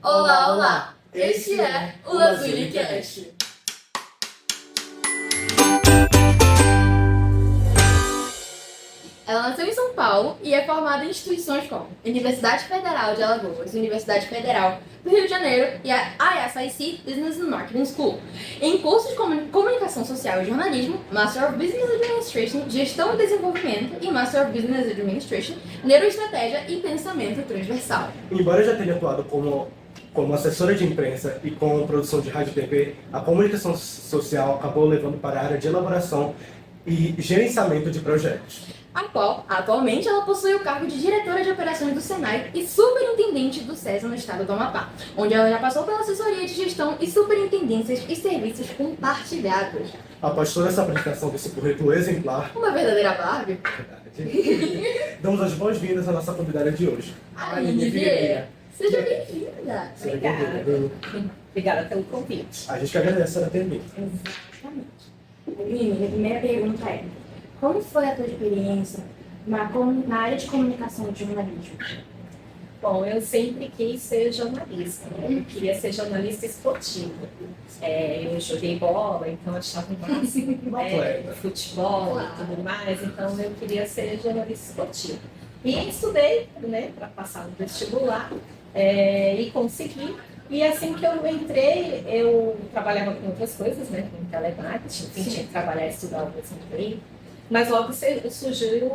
Olá, olá! Este é o LazuliCast. Ela nasceu em São Paulo e é formada em instituições como Universidade Federal de Alagoas, Universidade Federal do Rio de Janeiro e a ISIC Business and Marketing School. Em cursos de comunicação social e jornalismo, Master of Business Administration, Gestão e Desenvolvimento e Master of Business Administration, Neuroestratégia e Pensamento Transversal. Embora já tenha atuado como assessora de imprensa e com produção de rádio e TV, a comunicação social acabou levando para a área de elaboração e gerenciamento de projetos. Atualmente, ela possui o cargo de diretora de operações do Senai e superintendente do SESA no estado do Amapá, onde ela já passou pela assessoria de gestão e superintendências e serviços compartilhados. Após toda essa apresentação desse currículo exemplar, Uma verdadeira Barbie. damos as boas-vindas à nossa convidada de hoje, Aline Vieira. Seja bem-vinda. Seja bem-vinda. Obrigada pelo convite. A gente que agradece a senhora ter vindo. Exatamente. Aline, minha primeira pergunta é: como foi a tua experiência na área de comunicação e jornalismo? Bom, eu sempre quis ser jornalista, né? Eu queria ser jornalista esportivo. Eu joguei bola, então achava o máximo, futebol e tudo mais, então eu queria ser jornalista esportivo. E estudei, né, para passar no vestibular e consegui. E assim que eu entrei, eu trabalhava com outras coisas, né, com telemarketing, enfim, tinha que trabalhar e estudar ao mesmo tempo. Mas logo surgiu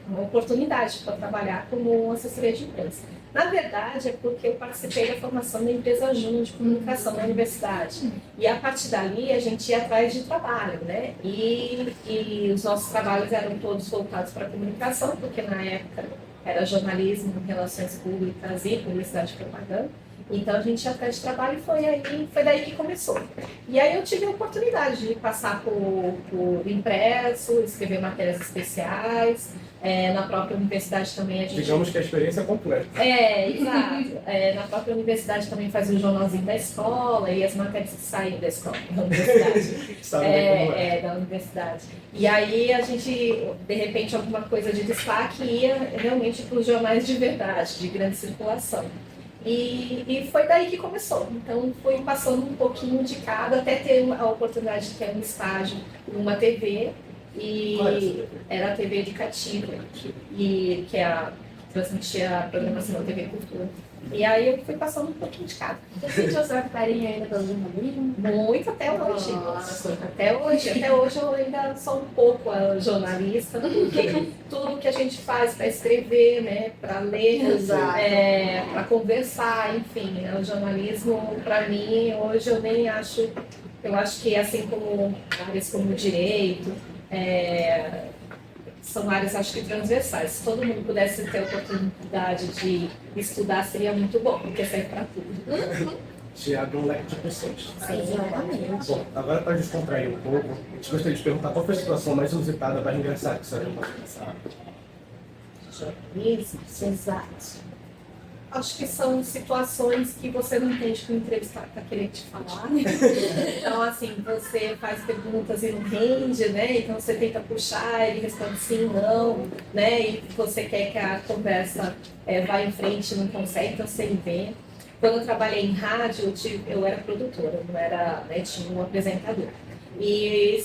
uma oportunidade para trabalhar como assessoria de imprensa. Na verdade, é porque eu participei da formação da empresa júnior de comunicação na universidade. E a partir dali, a gente ia atrás de trabalho, né? E os nossos trabalhos eram todos voltados para a comunicação, porque na época era jornalismo, relações públicas e publicidade e propaganda. Então a gente ia atrás de trabalho e foi daí que começou. E aí eu tive a oportunidade de passar por impresso, escrever matérias especiais, na própria universidade também a gente... Digamos que a experiência é completa. Exato. Na própria universidade também fazia o jornalzinho da escola e as matérias que saíam da escola, da universidade. Sabe bem como é. Da universidade. E aí a gente, de repente, alguma coisa de destaque ia realmente para os jornais de verdade, de grande circulação. E foi daí que começou. Então, fui passando um pouquinho de cada, até ter a oportunidade de ter um estágio numa TV, e era a TV educativa, que transmitia a programação da TV Cultura. E aí eu fui passando um pouquinho de cada. Você sentiu o seu carinho ainda pelo jornalismo? Muito até hoje. Nossa. Até hoje eu ainda sou um pouco a jornalista, porque tudo que a gente faz para escrever, né, para ler, para conversar, enfim, o jornalismo, para mim, hoje eu nem acho, eu acho que assim como áreas como o direito, são áreas, acho que transversais. Se todo mundo pudesse ter a oportunidade de estudar, seria muito bom, porque serve para tudo. Te abre um leque de pessoas. Exatamente. Bom, agora para descontrair um pouco, a gente gostaria de perguntar qual foi a situação mais inusitada, mais engraçada que a senhora pode pensar. Jornalismo? Exato. Acho que são situações que você não entende que o entrevistado está querendo te falar. Então, assim, você faz perguntas e não rende, né? Então, você tenta puxar, ele responde sim, não, né? E você quer que a conversa vá em frente, não consegue, então você inventa. Quando eu trabalhei em rádio, eu era produtora, não era, né, tinha um apresentador. E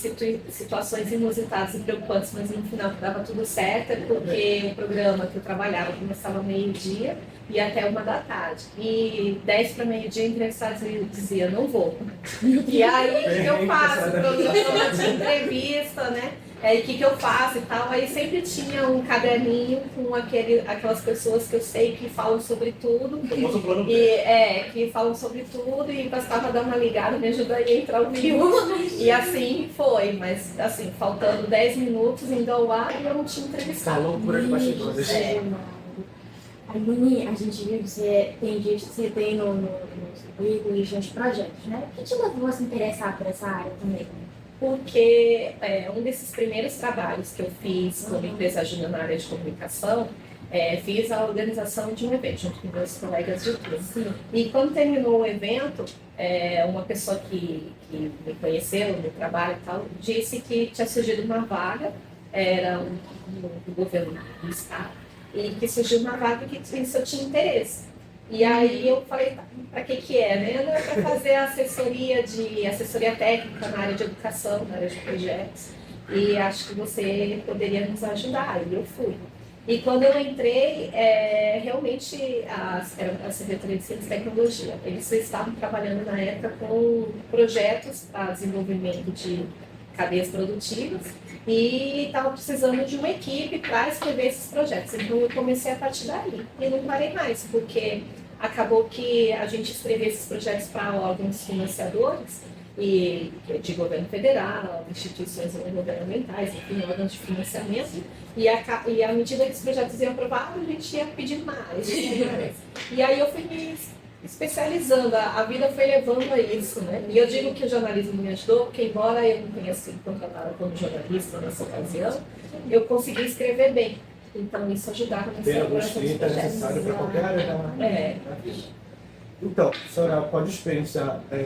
situações inusitadas e preocupantes, mas no final dava tudo certo, porque o programa que eu trabalhava começava ao meio-dia e até 1h da tarde. E 10 para meio-dia, entrevistados dizia, não vou. E aí, o que eu faço? O programa de entrevista, né? O que eu faço e tal. Aí sempre tinha um caderninho com aquelas pessoas que eu sei que falam sobre tudo. Que falam sobre tudo e bastava dar uma ligada, me ajudaria a entrar ao vivo. E assim foi, mas assim, faltando 10 minutos indo ao ar e eu não tinha entrevistado. Uma loucura de bastidores. Aline, a gente viu que você tem no seu currículo e de projetos, né? O que te levou a se interessar por essa área também? Porque um desses primeiros trabalhos que eu fiz como empresa júnior na área de comunicação, fiz a organização de um evento junto com meus colegas de turma. E quando terminou o evento, uma pessoa que me conheceu no trabalho e tal, disse que tinha surgido uma vaga, era do governo do estado, e que surgiu uma vaga que isso eu tinha interesse. E aí eu falei, para que é, né? Não é para fazer assessoria técnica na área de educação, na área de projetos. E acho que você poderia nos ajudar. E eu fui. E quando eu entrei, realmente era a Secretaria de Ciência e Tecnologia. Eles estavam trabalhando na época com projetos para desenvolvimento de cadeias produtivas e estavam precisando de uma equipe para escrever esses projetos. Então eu comecei a partir daí e não parei mais, porque acabou que a gente escrevia esses projetos para órgãos financiadores e de governo federal, instituições não governamentais, enfim, órgãos de financiamento, e à medida que os projetos iam aprovados, a gente ia pedindo mais. E aí eu fui me especializando, a vida foi levando a isso, né? E eu digo que o jornalismo me ajudou, porque embora eu não tenha sido contratada como jornalista nessa ocasião, eu consegui escrever bem. Então isso ajudava nessa elaboração dos projetos. É necessário para qualquer área da vida. Então, a senhora pode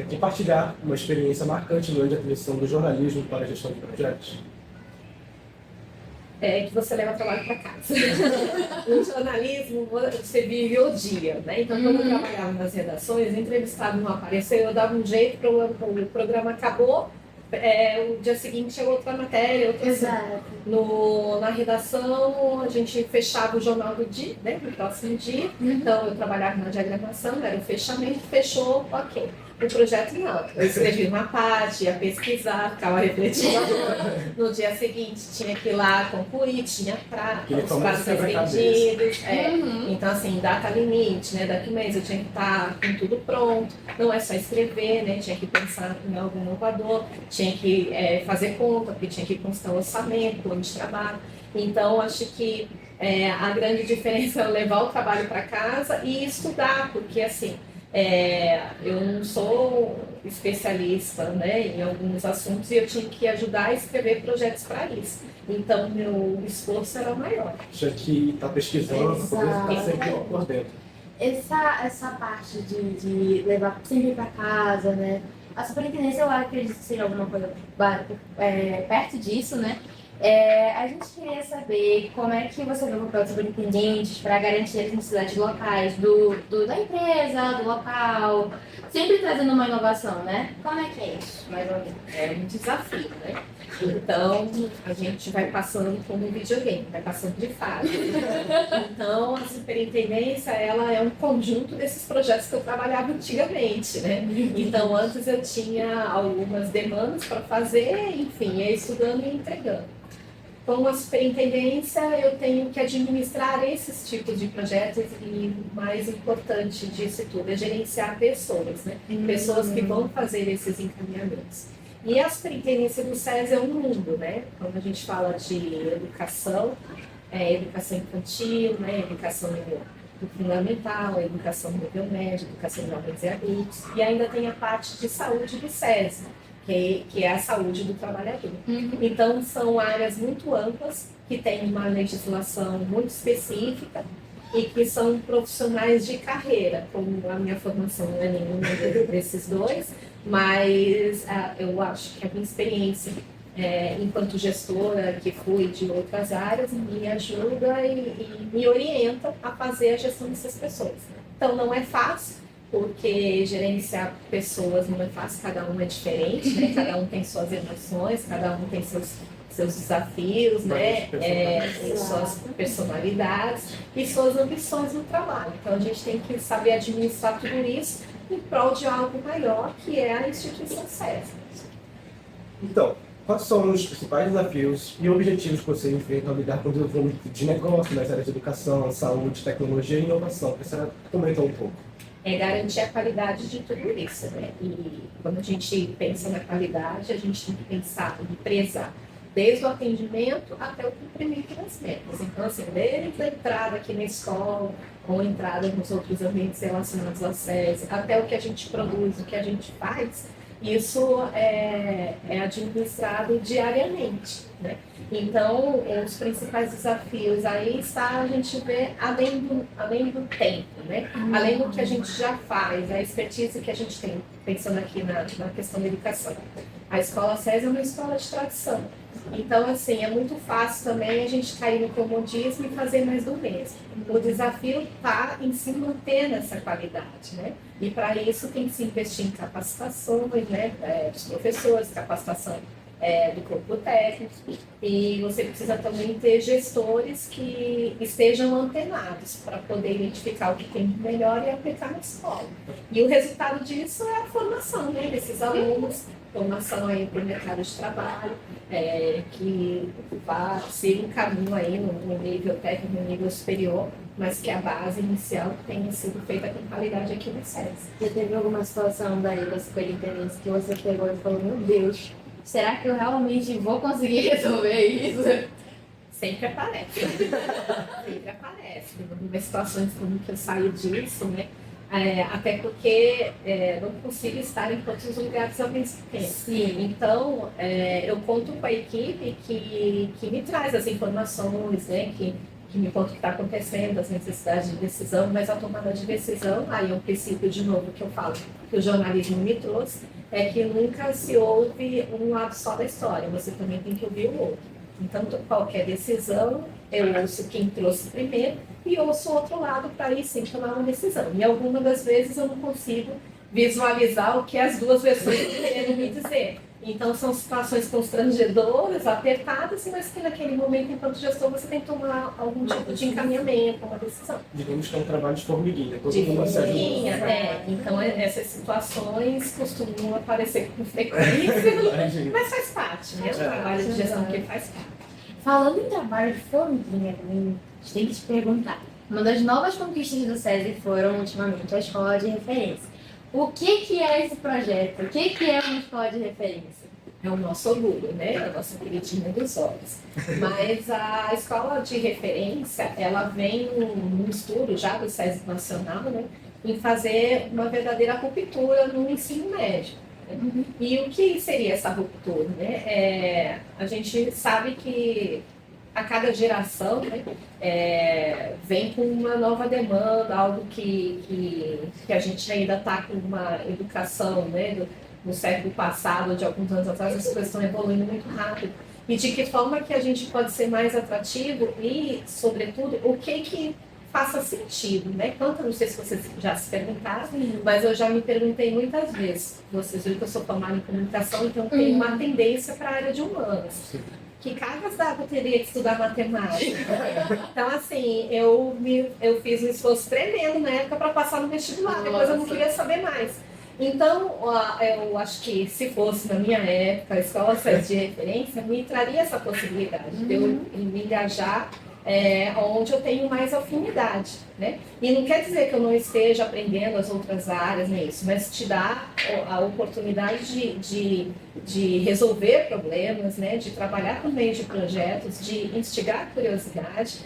compartilhar uma experiência marcante no ano de admissão do jornalismo para a gestão de projetos? Que você leva trabalho para casa. No jornalismo, você vive o dia, né? Então, quando eu trabalhava nas redações, o entrevistado não apareceu, eu dava um jeito, o programa acabou, o dia seguinte é outra matéria, outra na redação a gente fechava o jornal do dia, né, no próximo dia. Então eu trabalhava na diagramação, era o fechamento, fechou, ok. O projeto não. Eu escrevi uma parte, ia pesquisar, ficava refletindo. No dia seguinte tinha que ir lá concluir, tinha os prazos estendidos. Então, assim, data limite, né? Daqui a um mês eu tinha que estar com tudo pronto. Não é só escrever, né? Tinha que pensar em algo inovador, tinha que fazer conta, porque tinha que constar o orçamento, plano de trabalho. Então, acho que a grande diferença é levar o trabalho para casa e estudar, porque, assim, eu não sou especialista, né, em alguns assuntos e eu tinha que ajudar a escrever projetos para isso. Então, meu esforço era maior. Tinha que estar pesquisando, para poder estar sempre por dentro. Essa parte de levar sempre para casa, né? A superintendência, eu acredito que seja alguma coisa perto disso, né? A gente queria saber como é que você vê o papel dos superintendentes para garantir as necessidades locais da empresa, do local, sempre trazendo uma inovação, né? Como é que é isso, mais ou menos? É um desafio, né? Então, a gente vai passando como um videogame, vai passando de fase. Então, a superintendência, ela é um conjunto desses projetos que eu trabalhava antigamente, né? Então, antes eu tinha algumas demandas para fazer, enfim, ia estudando e entregando. Com a superintendência, eu tenho que administrar esses tipos de projetos e o mais importante disso tudo é gerenciar pessoas, né? Pessoas que vão fazer esses encaminhamentos. E a superintendência do SES é um mundo, né? Quando a gente fala de educação, educação infantil, né? Educação do fundamental, educação no nível médio, educação de jovens e adultos, e ainda tem a parte de saúde do SES, que é a saúde do trabalhador. Então, são áreas muito amplas, que têm uma legislação muito específica e que são profissionais de carreira, como a minha formação não é nenhuma desses dois, mas eu acho que a minha experiência enquanto gestora que fui de outras áreas me ajuda e me orienta a fazer a gestão dessas pessoas. Então, não é fácil, porque gerenciar pessoas não é fácil, cada um é diferente, né? Cada um tem suas emoções, cada um tem seus desafios, né? Suas personalidades e suas ambições no trabalho. Então a gente tem que saber administrar tudo isso em prol de algo maior, que é a instituição SES. Então, quais são os principais desafios e objetivos que você enfrenta ao lidar com o desenvolvimento de negócio nas áreas de educação, saúde, tecnologia e inovação? Que você comentou um pouco. Garantir a qualidade de tudo isso, né? E quando a gente pensa na qualidade, a gente tem que pensar e prezar desde o atendimento até o cumprimento das metas. Então, assim, desde a entrada aqui na escola, ou entrada nos outros ambientes relacionados ao SES, até o que a gente produz, o que a gente faz, isso é administrado diariamente, né? Então, os principais desafios aí está a gente ver além do tempo, né? Além do que a gente já faz, a expertise que a gente tem, pensando aqui na questão da educação. A escola SES é uma escola de tradição. Então, assim, é muito fácil também a gente cair no comodismo e fazer mais do mesmo. O desafio está em se manter nessa qualidade, né? E para isso tem que se investir em capacitações, né, dos professores, capacitação do corpo técnico, e você precisa também ter gestores que estejam antenados para poder identificar o que tem de melhor e aplicar na escola. E o resultado disso é a formação, né, desses alunos, formação aí para o mercado de trabalho, que vá seguir um caminho aí no nível técnico, no nível superior, mas que a base inicial tenha sido feita com qualidade aqui no SESI. Já teve alguma situação daí da superintendência que você pegou e falou, meu Deus, será que eu realmente vou conseguir resolver isso? Sempre aparece. Sempre aparece. Em situações como que eu saio disso, né? Até porque não consigo estar em todos os lugares ao mesmo tempo. Sim. Então, eu conto com a equipe que me traz as informações, né? Que me conta o que está acontecendo, as necessidades de decisão, mas a tomada de decisão, aí é um princípio de novo que eu falo, que o jornalismo me trouxe, é que nunca se ouve um lado só da história, você também tem que ouvir o outro. Então, qualquer decisão, eu ouço quem trouxe primeiro e ouço o outro lado para aí sim tomar uma decisão. E algumas das vezes eu não consigo visualizar o que as duas versões querem me dizer. Então, são situações constrangedoras, apertadas, mas que naquele momento, enquanto gestor, você tem que tomar algum tipo de encaminhamento, uma decisão. Digamos que é um trabalho de formiguinha. Todo De mundo se ajuda. formiguinha, Então, essas situações costumam aparecer com frequência, mas faz parte, né? O trabalho de gestão que faz parte. Falando em trabalho de formiguinha, a gente tem que te perguntar. Uma das novas conquistas do SESI foram, ultimamente, a escola de referência. O que é esse projeto? O que é uma escola de referência? É o nosso orgulho, né? A nossa queridinha dos olhos. Mas a escola de referência, ela vem num estudo já do SESI Nacional, né? Em fazer uma verdadeira ruptura no ensino médio. Né? E o que seria essa ruptura? Né? A gente sabe que a cada geração, né, vem com uma nova demanda, algo que a gente ainda está com uma educação, né, no século passado, de alguns anos atrás, as coisas estão evoluindo muito rápido. E de que forma que a gente pode ser mais atrativo e, sobretudo, o que faça sentido, né? Não sei se vocês já se perguntaram, mas eu já me perguntei muitas vezes. Vocês viram que eu sou formada em comunicação, então tenho uma tendência para a área de humanas. Que cargas d'água eu teria que estudar matemática? Então, assim, eu fiz um esforço tremendo na época para passar no vestibular, depois eu não queria saber mais. Então, eu acho que se fosse na minha época, a escola SESI de referência, me traria essa possibilidade de eu me engajar onde eu tenho mais afinidade, né? E não quer dizer que eu não esteja aprendendo as outras áreas, nem isso, mas te dá a oportunidade de resolver problemas, né? De trabalhar por meio de projetos, de instigar a curiosidade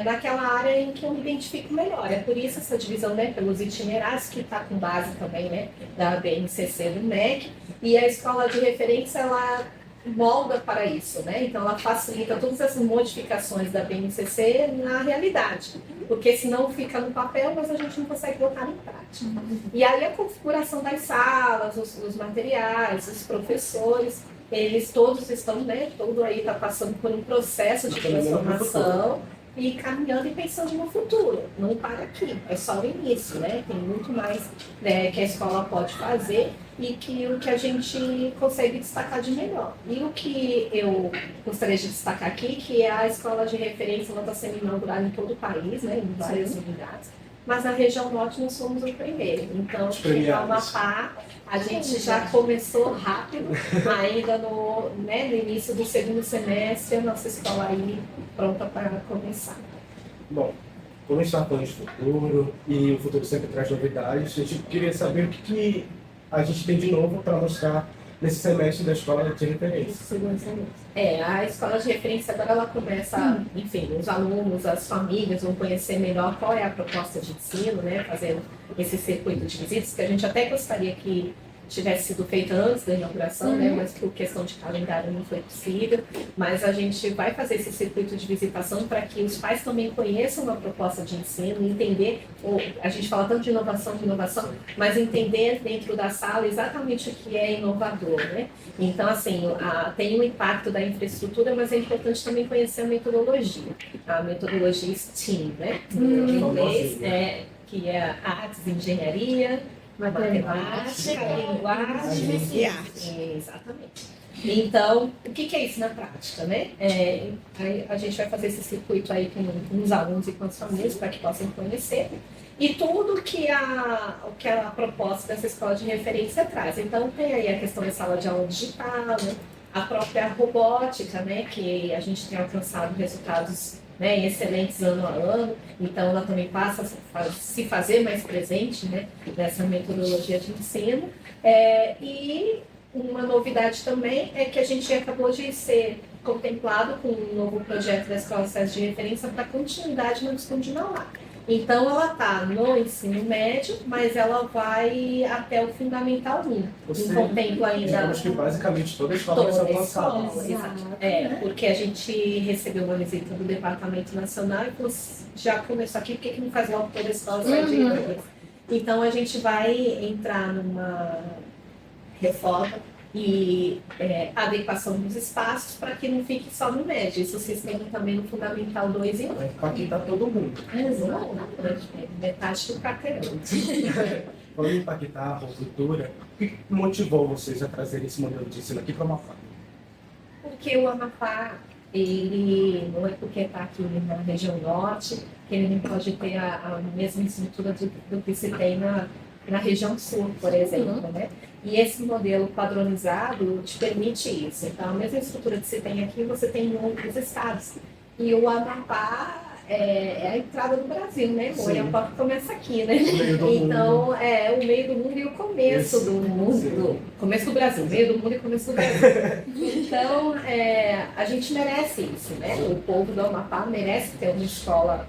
naquela área em que eu me identifico melhor. É por isso essa divisão, né? Pelos itinerários, que está com base também, né? Da BNCC, do MEC, e a escola de referência, ela molda para isso, né? Então ela facilita todas essas modificações da BNCC na realidade, porque senão fica no papel, mas a gente não consegue botar em prática. E aí a configuração das salas, os materiais, os professores, eles todos estão, né? Todo aí está passando por um processo de transformação e caminhando e pensando no futuro. Não para aqui, é só o início, né? Tem muito mais, né, que a escola pode fazer e que o que a gente consegue destacar de melhor. E o que eu gostaria de destacar aqui, que é a escola de referência, ela está sendo inaugurada em todo o país, né, em várias unidades, mas na região norte nós somos o primeiro. Então, em Amapá, a gente já começou rápido, ainda no início do segundo semestre, a nossa escola aí pronta para começar. Bom, como a gente está falando de futuro, e o futuro sempre traz novidades, a gente queria saber o que a gente tem de novo para mostrar nesse semestre da escola de referência. A escola de referência agora ela começa, enfim, os alunos, as famílias vão conhecer melhor qual é a proposta de ensino, né, fazendo esse circuito de visitas, que a gente até gostaria que tivesse sido feita antes da inauguração, né? Mas por questão de calendário não foi possível. Mas a gente vai fazer esse circuito de visitação para que os pais também conheçam a proposta de ensino, entender, a gente fala tanto de inovação, mas entender dentro da sala exatamente o que é inovador, né? Então, assim, tem o impacto da infraestrutura, mas é importante também conhecer a metodologia STEAM, né? Em inglês, que é artes, engenharia, matemática, linguagem e arte. Exatamente. Então, o que é isso na prática, né? A gente vai fazer esse circuito aí com os alunos e com as famílias para que possam conhecer e tudo que a proposta dessa escola de referência traz. Então, tem aí a questão da sala de aula digital, né? A própria robótica, né? Que a gente tem alcançado resultados, né, excelentes ano a ano, então ela também passa a se fazer mais presente, né, nessa metodologia de ensino. E uma novidade também é que a gente acabou de ser contemplado com um novo projeto da Escola SESI de Referência para continuidade no Visconde de Mauá. Então, ela está no ensino médio, mas ela vai até o Fundamental 1. Não contempla ainda... Acho que basicamente toda a escola vai ser alcançada. Porque a gente recebeu uma visita do Departamento Nacional e falou, já começou aqui, por que não faz logo toda a escola? Então, a gente vai entrar numa reforma e adequação dos espaços para que não fique só no médio. Isso se estende também no Fundamental 2 e 1. Vai impactar todo mundo. Exatamente. Metade do quarteirão. Vamos impactar a cultura. O que motivou vocês a trazer esse modelo de ensino aqui para o Amapá? Porque o Amapá, ele não é porque está aqui na região norte, que ele não pode ter a mesma estrutura do que se tem na região sul, por exemplo, né? E esse modelo padronizado te permite isso. Então, a mesma estrutura que você tem aqui, você tem em outros estados. E o Amapá é a entrada do Brasil, né? O Oiapoque começa aqui, né? Então, o meio do mundo e o começo do mundo. Começo do Brasil, meio do mundo e começo do Brasil. Então, a gente merece isso, né? O povo do Amapá merece ter uma escola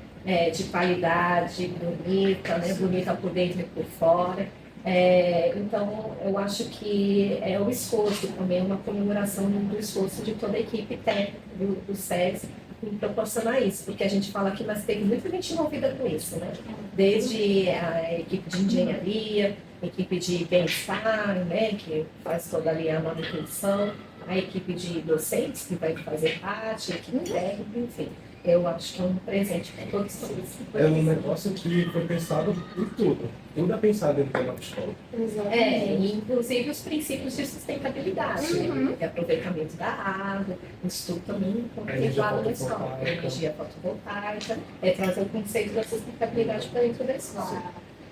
de qualidade, bonita, né? Bonita por dentro e por fora. Então, eu acho que é o esforço também, uma comemoração do esforço de toda a equipe técnica do SESI em proporcionar isso, porque a gente fala aqui, mas teve muita gente envolvida com isso, né? Desde a equipe de engenharia, a equipe de bem-estar, né? Que faz toda ali a manutenção, a equipe de docentes que vai fazer parte, a equipe técnica, enfim. Eu acho que é um presente para todos eles. É um negócio que foi pensado em tudo. Tudo é pensado dentro da escola. Inclusive os princípios de sustentabilidade, né? É aproveitamento da água, isso tudo também contemplado na escola. Energia fotovoltaica, trazer o conceito da sustentabilidade para dentro da escola.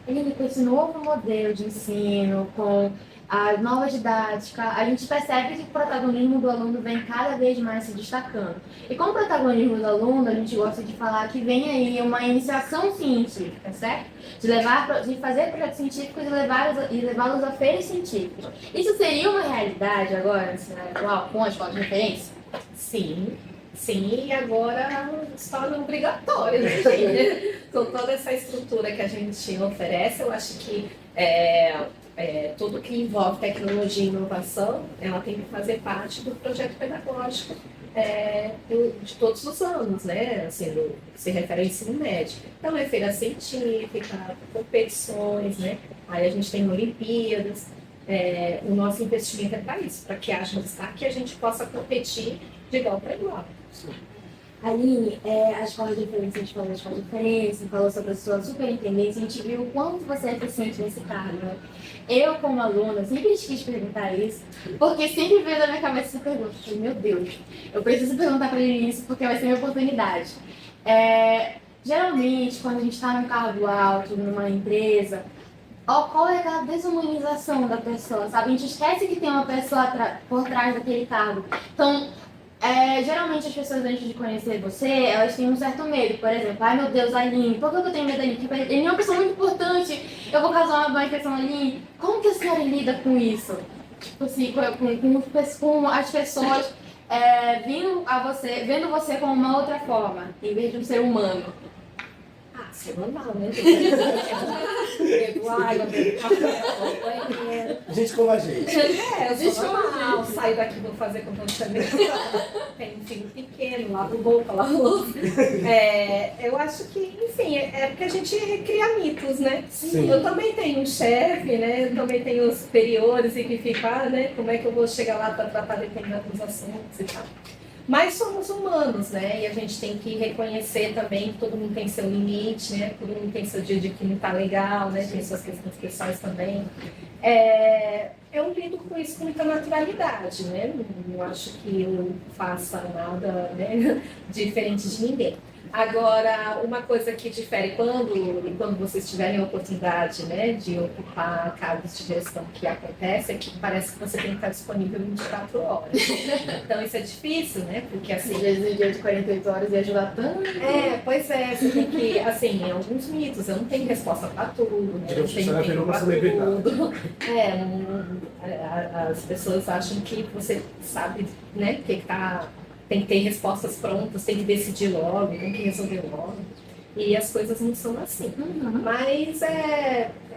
E com esse novo modelo de ensino, com a nova didática, a gente percebe que o protagonismo do aluno vem cada vez mais se destacando. E com o protagonismo do aluno, a gente gosta de falar que vem aí uma iniciação científica, certo? De fazer projetos científicos e levá-los a feiras científicas. Isso seria uma realidade agora, no cenário atual, com a escola de referência? Sim, e agora se torna obrigatório, né, gente? Com toda essa estrutura que a gente oferece, eu acho que tudo que envolve tecnologia e inovação, ela tem que fazer parte do projeto pedagógico de todos os anos, né? Assim, se refere ao ensino médio. Então, é feira científica, competições, né? Aí a gente tem Olimpíadas. O nosso investimento é para isso, para que haja um destaque e a gente possa competir de igual para igual. Aline, a escola de referência, a gente falou da escola de referência, falou sobre a sua superintendência, a gente viu o quanto você é eficiente nesse cargo, né? Eu, como aluna, sempre quis perguntar isso, porque sempre veio na minha cabeça essa pergunta. Eu falei, meu Deus, eu preciso perguntar para ele isso, porque vai ser minha oportunidade. Geralmente, quando a gente está num cargo alto, numa empresa, ocorre aquela desumanização da pessoa, sabe? A gente esquece que tem uma pessoa por trás daquele cargo. Então, geralmente as pessoas, antes de conhecer você, elas têm um certo medo. Por exemplo, ai meu Deus, Aline, por que eu tenho medo da Aline? Porque ele é uma pessoa muito importante, eu vou causar uma má impressão na Aline. Como que a senhora lida com isso? Tipo assim, com as pessoas vendo você como uma outra forma, em vez de um ser humano. Ser normal, né? ai, eu bebo café, vou ao banheiro. Gente como a gente. Eu sou normal, saio daqui, vou fazer com chamego. Tenho um filho pequeno, lavo roupa, lavo louça. Eu acho que, enfim, é porque a gente cria mitos, né? Sim. Eu também tenho um chefe, né? Eu também tenho os superiores e que fica, né? Como é que eu vou chegar lá para tratar determinados assuntos e tal. Mas somos humanos, né? E a gente tem que reconhecer também que todo mundo tem seu limite, né? Todo mundo tem seu dia de que não tá legal, né? Tem suas questões pessoais também. Eu lido com isso com muita naturalidade, né? Não acho que eu faça nada, né, diferente de ninguém. Agora, uma coisa que difere quando vocês tiverem a oportunidade, né, de ocupar cargos de gestão que acontece, é que parece que você tem que estar disponível 24 horas. Então, isso é difícil, né? Porque, assim... Às vezes, um dia de 48 horas ia ajudar tanto. Pois é, você tem que, assim, alguns mitos, eu não tenho resposta para tudo, né? Eu não tenho tempo para tudo. As pessoas acham que você sabe, né, tem que ter respostas prontas, tem que decidir logo, tem que resolver logo. E as coisas não são assim. Mas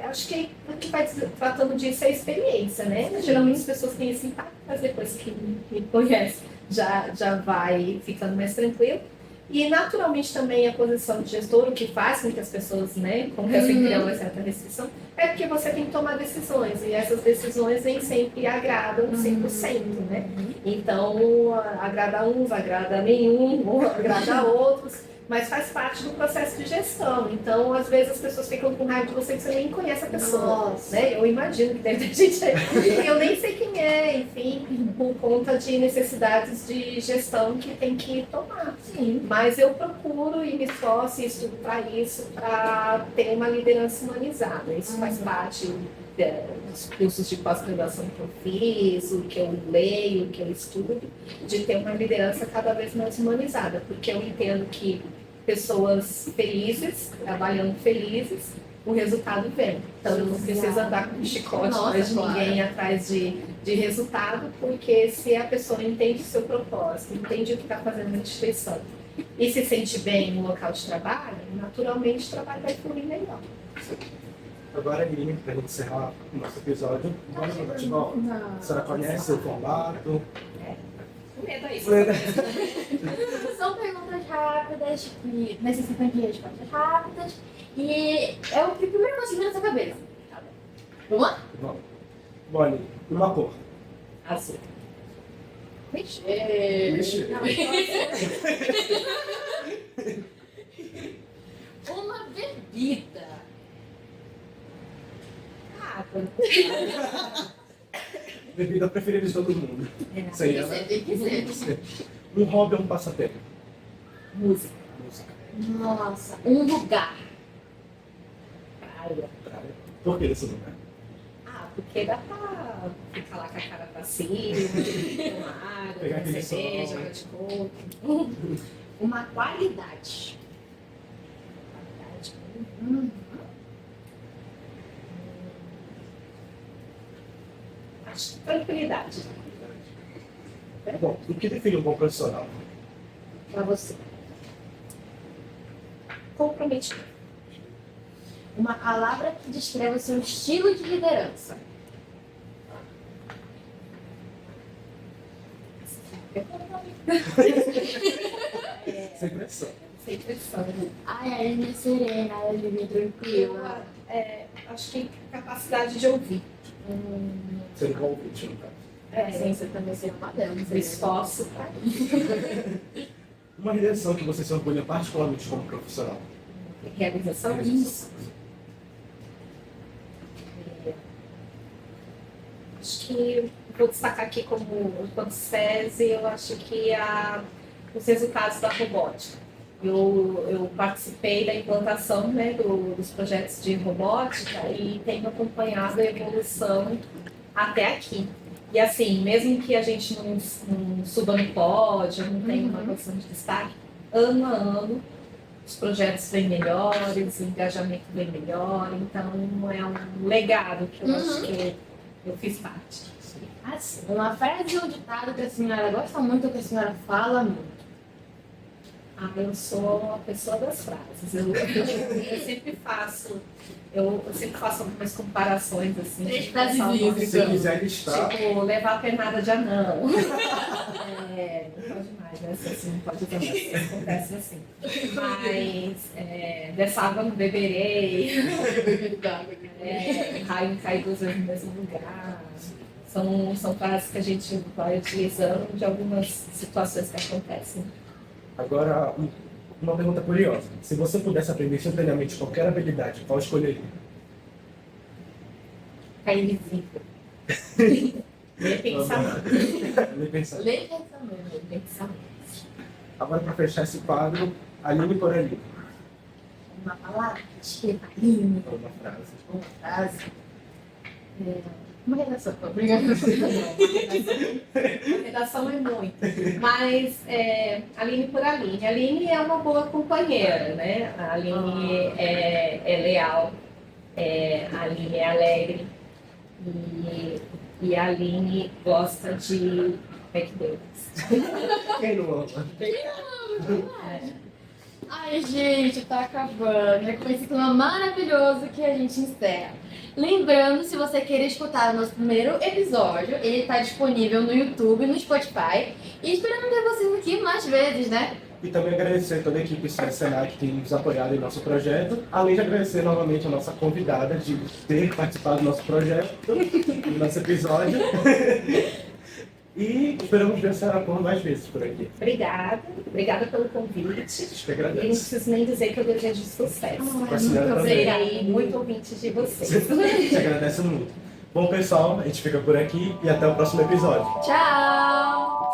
acho que o que vai tratando disso é a experiência, né? Geralmente as pessoas têm esse impacto, mas depois que me conhece, já vai ficando mais tranquilo. E naturalmente também a posição de gestor, o que faz com que as pessoas, né, comecem a criar uma certa restrição, é porque você tem que tomar decisões, e essas decisões nem sempre agradam 100%, né? Então, agrada uns, agrada nenhum, ou agrada outros, mas faz parte do processo de gestão. Então, às vezes as pessoas ficam com raiva de você que você nem conhece a pessoa, né? Eu imagino que deve ter gente aí, eu nem sei quem é, enfim, por conta de necessidades de gestão que tem que tomar. Sim. Mas eu procuro e me esforço e estudo para isso, para ter uma liderança humanizada. Isso faz parte dos cursos de pós-graduação que eu fiz, o que eu leio, o que eu estudo, de ter uma liderança cada vez mais humanizada, porque eu entendo que pessoas felizes, trabalhando felizes, o resultado vem. Então eu não preciso andar com um chicote atrás de ninguém, atrás de resultado, porque se a pessoa entende o seu propósito, entende o que está fazendo na instituição e se sente bem no local de trabalho, naturalmente o trabalho vai fluir melhor. Agora, Aline, para a gente encerrar o nosso episódio, vamos no bate-bola. A senhora conhece o formato? Medo é isso. São perguntas rápidas, que necessitam de respostas rápidas. E é o que primeiro conseguir na sua cabeça. Tá bom. Vamos lá? Vamos. Bom, Aline, uma cor. Azul. Vixe. Uma bebida. Água. Bebida preferida de todo mundo. Sem ela. Tem que ser. Um hobby ou um passatempo? Música. Música. Nossa, um lugar. Praia. Praia. Por que esse lugar? Porque dá pra ficar lá com a cara pra cima, tomar água, Pegar tomar aquele cerveja, sol. água de coco. Uma qualidade. Acho que tranquilidade. Bom, o que define um bom profissional? Pra você. Comprometimento. Uma palavra que descreve o seu estilo de liderança. Sem pressão. Sem pressão. Ai, a Aline é serena, ela vive tranquila. Acho que capacidade de ouvir. Ser um bom ouvinte, no caso. Sim, você também ser uma delas. Me esforço pra isso. Uma realização que você se orgulha particularmente como profissional? Realização? Isso. Acho que vou destacar aqui como enquanto SESI, eu acho que os resultados da robótica. Eu participei da implantação, né, dos projetos de robótica e tenho acompanhado a evolução até aqui. E assim, mesmo que a gente não suba no pódio, não tenha uma posição de destaque, ano a ano os projetos vêm melhores, o engajamento vem melhor, então é um legado que eu acho que eu fiz parte. Assim, uma frase ou ditado que a senhora gosta muito ou que a senhora fala muito. Eu sou a pessoa das frases. Eu sempre faço algumas comparações assim. 3 frases Pessoal, livres. Se quiser listar, tipo, levar a pernada de anão. Não pode mais, né? Assim, não pode usar mais. Acontece assim. Mas dessa água não beberei. Raio não cai 2 vezes no mesmo lugar. São frases que a gente vai utilizando de algumas situações que acontecem. agora uma pergunta curiosa. Se você pudesse aprender simultaneamente qualquer habilidade, qual escolheria? Ficar invisível. Nem pensar. Nem pensar. Lê pensamento. Nem pensar. Agora, para fechar esse quadro, Aline por Aline. Uma palavra, escrita, linda, Uma frase. uma frase. Uma redação, obrigada. A redação é muito. Mas Aline por Aline. A Aline é uma boa companheira, né? A Aline é leal, a Aline é alegre e a Aline gosta de McDonald's. Quem não ama? Ai, gente, tá acabando. É com esse clima maravilhoso que a gente encerra. Lembrando, se você querer escutar o nosso primeiro episódio, ele tá disponível no YouTube, no Spotify. E esperando ter vocês aqui mais vezes, né? E também agradecer a toda a equipe do Senac que tem nos apoiado em nosso projeto, além de agradecer novamente a nossa convidada de ter participado do nosso projeto, do nosso episódio. E esperamos ver a senhora por mais vezes por aqui. Obrigada pelo convite. A gente que E não agradece. preciso nem dizer que eu desejo sucesso. A senhora também. Serei muito ouvinte de vocês. A gente agradece muito. Bom, pessoal, a gente fica por aqui e até o próximo episódio. Tchau!